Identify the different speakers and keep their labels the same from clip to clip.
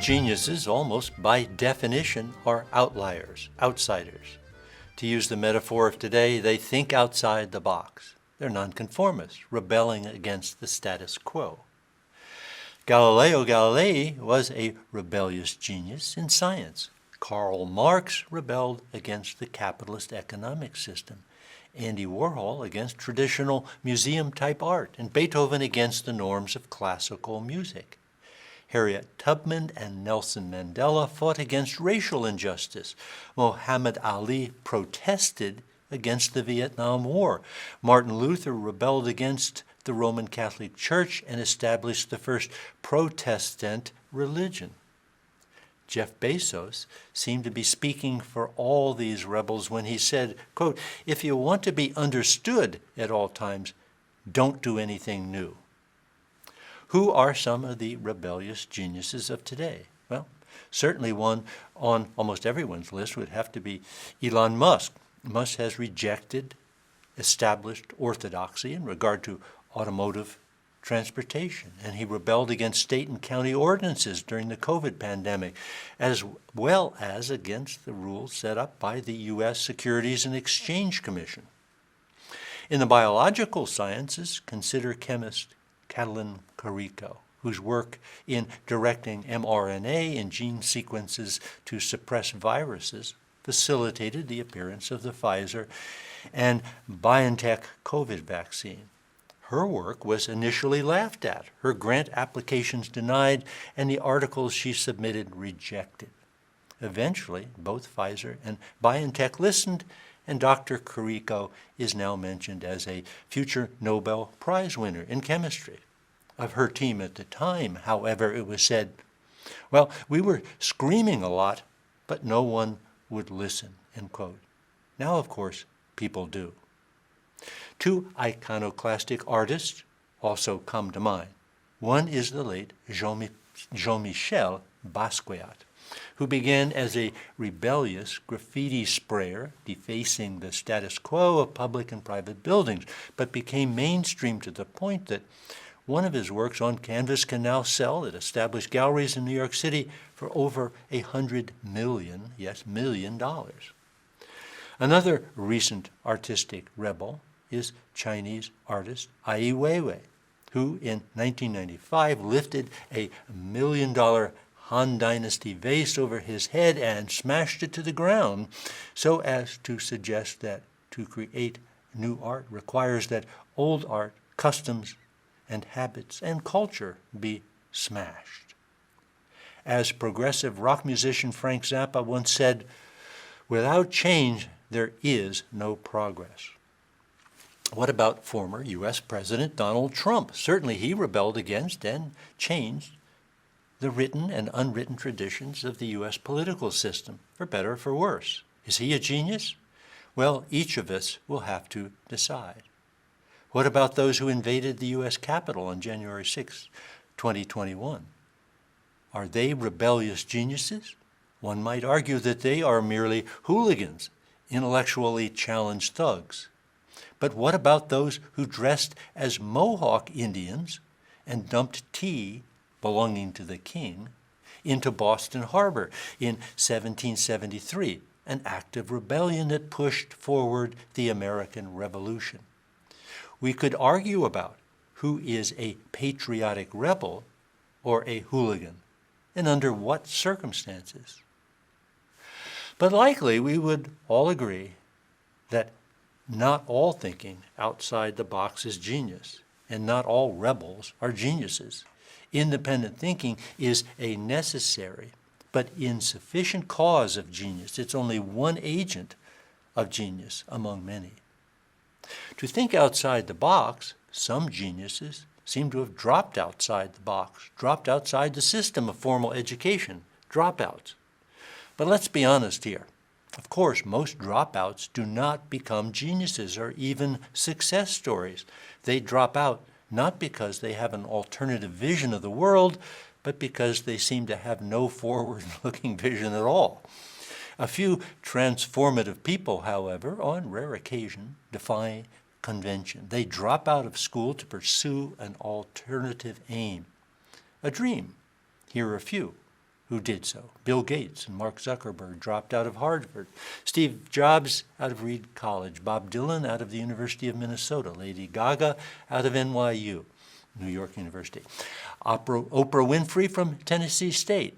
Speaker 1: Geniuses, almost by definition, are outliers, outsiders. To use the metaphor of today, they think outside the box. They're nonconformists, rebelling against the status quo. Galileo Galilei was a rebellious genius in science. Karl Marx rebelled against the capitalist economic system. Andy Warhol against traditional museum-type art, and Beethoven against the norms of classical music. Harriet Tubman and Nelson Mandela fought against racial injustice. Muhammad Ali protested against the Vietnam War. Martin Luther rebelled against the Roman Catholic Church and established the first Protestant religion. Jeff Bezos seemed to be speaking for all these rebels when he said, quote, "If you want to be understood at all times, don't do anything new." Who are some of the rebellious geniuses of today? Well, certainly one on almost everyone's list would have to be Elon Musk. Musk has rejected established orthodoxy in regard to automotive transportation, and he rebelled against state and county ordinances during the COVID pandemic, as well as against the rules set up by the U.S. Securities and Exchange Commission. In the biological sciences, consider chemist Katalin Karikó, whose work in directing mRNA and gene sequences to suppress viruses facilitated the appearance of the Pfizer and BioNTech COVID vaccine. Her work was initially laughed at, her grant applications denied, and the articles she submitted rejected. Eventually, both Pfizer and BioNTech listened, and Dr. Karikó is now mentioned as a future Nobel Prize winner in chemistry. Of her team at the time, however, it was said, well, we were screaming a lot, but no one would listen, end quote. Now, of course, people do. Two iconoclastic artists also come to mind. One is the late Jean-Michel Basquiat, who began as a rebellious graffiti sprayer, defacing the status quo of public and private buildings, but became mainstream to the point that one of his works on canvas can now sell at established galleries in New York City for over $100 million. Another recent artistic rebel is Chinese artist Ai Weiwei, who in 1995 lifted a $1 million Han Dynasty vase over his head and smashed it to the ground, so as to suggest that to create new art requires that old art, customs, and habits and culture be smashed. As progressive rock musician Frank Zappa once said, "Without change, there is no progress." What about former U.S. President Donald Trump? Certainly he rebelled against and changed the written and unwritten traditions of the U.S. political system, for better or for worse. Is he a genius? Well, each of us will have to decide. What about those who invaded the U.S. Capitol on January 6, 2021? Are they rebellious geniuses? One might argue that they are merely hooligans, intellectually challenged thugs. But what about those who dressed as Mohawk Indians and dumped tea belonging to the king into Boston Harbor in 1773, an act of rebellion that pushed forward the American Revolution? We could argue about who is a patriotic rebel or a hooligan, and under what circumstances. But likely we would all agree that not all thinking outside the box is genius, and not all rebels are geniuses. Independent thinking is a necessary but insufficient cause of genius. It's only one agent of genius among many. To think outside the box, some geniuses seem to have dropped outside the box, dropped outside the system of formal education, dropouts. But let's be honest here. Of course, most dropouts do not become geniuses or even success stories. They drop out not because they have an alternative vision of the world, but because they seem to have no forward-looking vision at all. A few transformative people, however, on rare occasion, defy convention. They drop out of school to pursue an alternative aim, a dream. Here are a few. who did so. Bill Gates and Mark Zuckerberg dropped out of Harvard. Steve Jobs out of Reed College. Bob Dylan out of the University of Minnesota. Lady Gaga out of NYU, New York University. Oprah Winfrey from Tennessee State.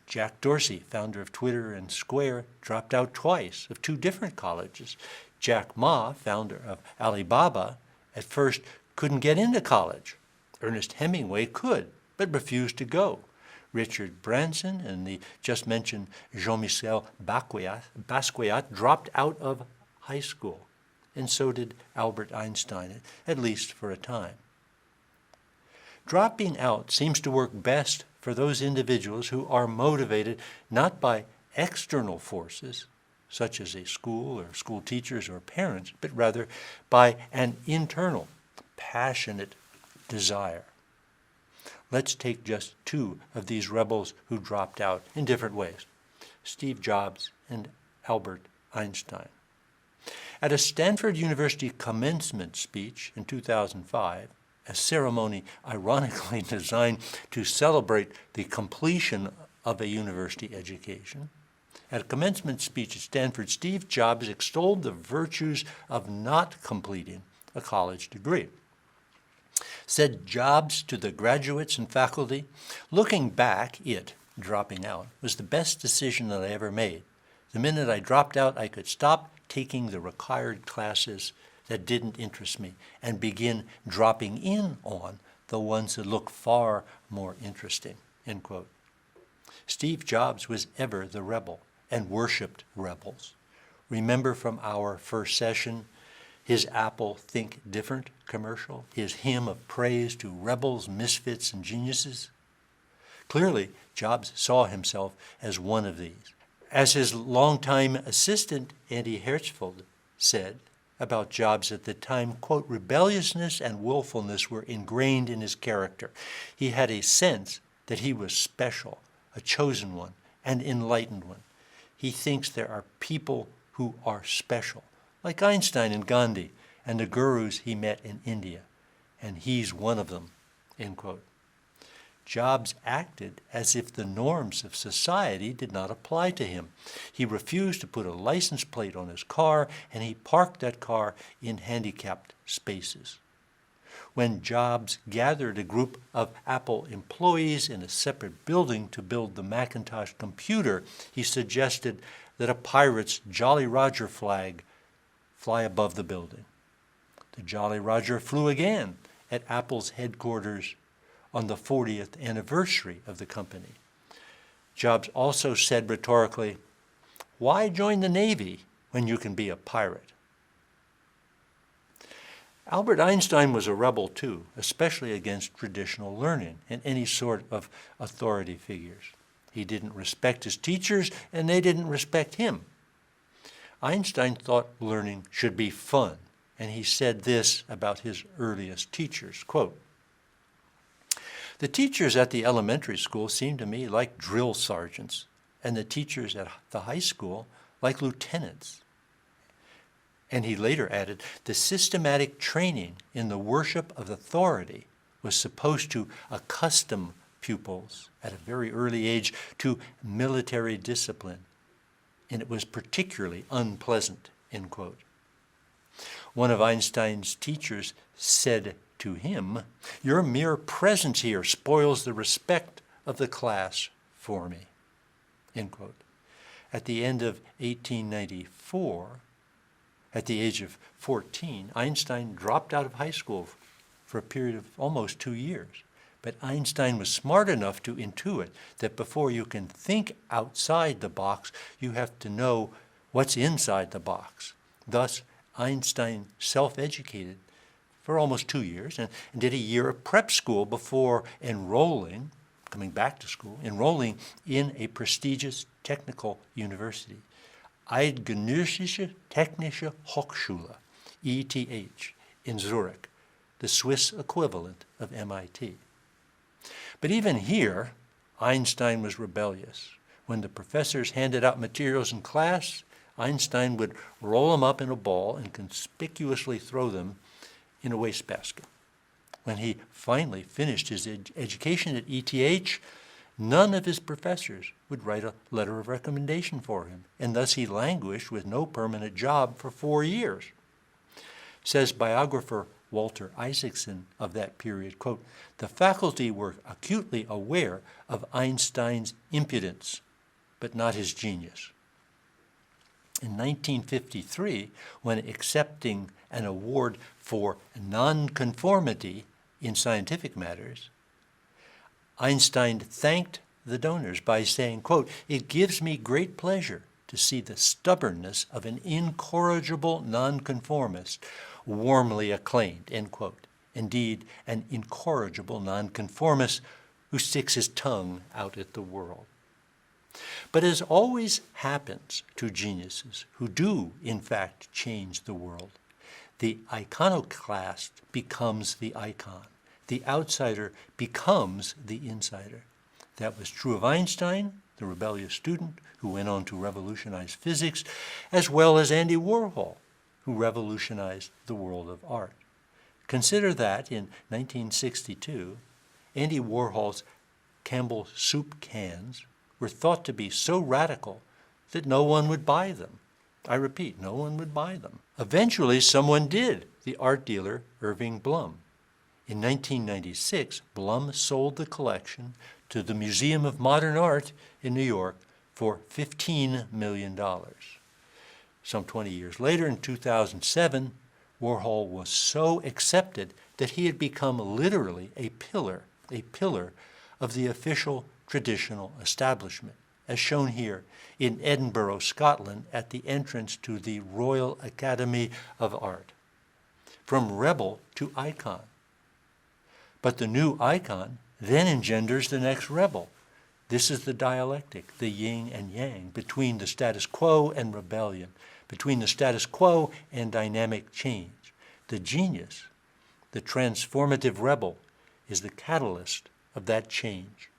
Speaker 1: Jack Dorsey, founder of Twitter and Square, dropped out twice of two different colleges. Jack Ma, founder of Alibaba, at first couldn't get into college. Ernest Hemingway could, but refused to go. Richard Branson and the just mentioned Jean-Michel Basquiat dropped out of high school, and so did Albert Einstein, at least for a time. Dropping out seems to work best for those individuals who are motivated not by external forces, such as a school or school teachers or parents, but rather by an internal, passionate desire. Let's take just two of these rebels who dropped out in different ways, Steve Jobs and Albert Einstein. At a Stanford University commencement speech in 2005, a ceremony ironically designed to celebrate the completion of a university education, at a commencement speech at Stanford, Steve Jobs extolled the virtues of not completing a college degree. Said Jobs to the graduates and faculty, "Looking back, dropping out, was the best decision that I ever made. The minute I dropped out, I could stop taking the required classes that didn't interest me and begin dropping in on the ones that look far more interesting," end quote. Steve Jobs was ever the rebel and worshipped rebels. Remember from our first session, his Apple Think Different commercial, his hymn of praise to rebels, misfits, and geniuses? Clearly, Jobs saw himself as one of these. As his longtime assistant, Andy Hertzfeld, said about Jobs at the time, quote, "Rebelliousness and willfulness were ingrained in his character. He had a sense that he was special, a chosen one, an enlightened one. He thinks there are people who are special, like Einstein and Gandhi and the gurus he met in India, and he's one of them," end quote. Jobs acted as if the norms of society did not apply to him. He refused to put a license plate on his car, and he parked that car in handicapped spaces. When Jobs gathered a group of Apple employees in a separate building to build the Macintosh computer, he suggested that a pirate's Jolly Roger flag fly above the building. The Jolly Roger flew again at Apple's headquarters on the 40th anniversary of the company. Jobs also said rhetorically, "Why join the Navy when you can be a pirate?" Albert Einstein was a rebel too, especially against traditional learning and any sort of authority figures. He didn't respect his teachers, and they didn't respect him. Einstein thought learning should be fun, and he said this about his earliest teachers, quote, "The teachers at the elementary school seemed to me like drill sergeants, and the teachers at the high school like lieutenants." And he later added, "The systematic training in the worship of authority was supposed to accustom pupils at a very early age to military discipline, and it was particularly unpleasant," end quote. One of Einstein's teachers said to him, "Your mere presence here spoils the respect of the class for me," end quote. At the end of 1894, at the age of 14, Einstein dropped out of high school for a period of almost 2 years. But Einstein was smart enough to intuit that before you can think outside the box, you have to know what's inside the box. Thus, Einstein self-educated for almost 2 years and did a year of prep school before coming back to school, enrolling in a prestigious technical university, Eidgenössische Technische Hochschule, ETH, in Zurich, the Swiss equivalent of MIT. But even here, Einstein was rebellious. When the professors handed out materials in class, Einstein would roll them up in a ball and conspicuously throw them in a wastebasket. When he finally finished his education at ETH, None of his professors would write a letter of recommendation for him, and thus he languished with no permanent job for 4 years. Says biographer Walter Isaacson of that period, quote, "The faculty were acutely aware of Einstein's impudence, but not his genius." In 1953, when accepting an award for nonconformity in scientific matters, Einstein thanked the donors by saying, quote, "It gives me great pleasure to see the stubbornness of an incorrigible nonconformist warmly acclaimed," end quote. Indeed, an incorrigible nonconformist who sticks his tongue out at the world. But as always happens to geniuses who do, in fact, change the world, the iconoclast becomes the icon. The outsider becomes the insider. That was true of Einstein, the rebellious student who went on to revolutionize physics, as well as Andy Warhol, who revolutionized the world of art. Consider that in 1962, Andy Warhol's Campbell soup cans were thought to be so radical that no one would buy them. I repeat, no one would buy them. Eventually, someone did, the art dealer Irving Blum. In 1996, Blum sold the collection to the Museum of Modern Art in New York for $15 million. Some 20 years later, in 2007, Warhol was so accepted that he had become literally a pillar of the official traditional establishment, as shown here in Edinburgh, Scotland, at the entrance to the Royal Academy of Art. From rebel to icon. But the new icon then engenders the next rebel. This is the dialectic, the yin and yang, between the status quo and rebellion, between the status quo and dynamic change. The genius, the transformative rebel, is the catalyst of that change.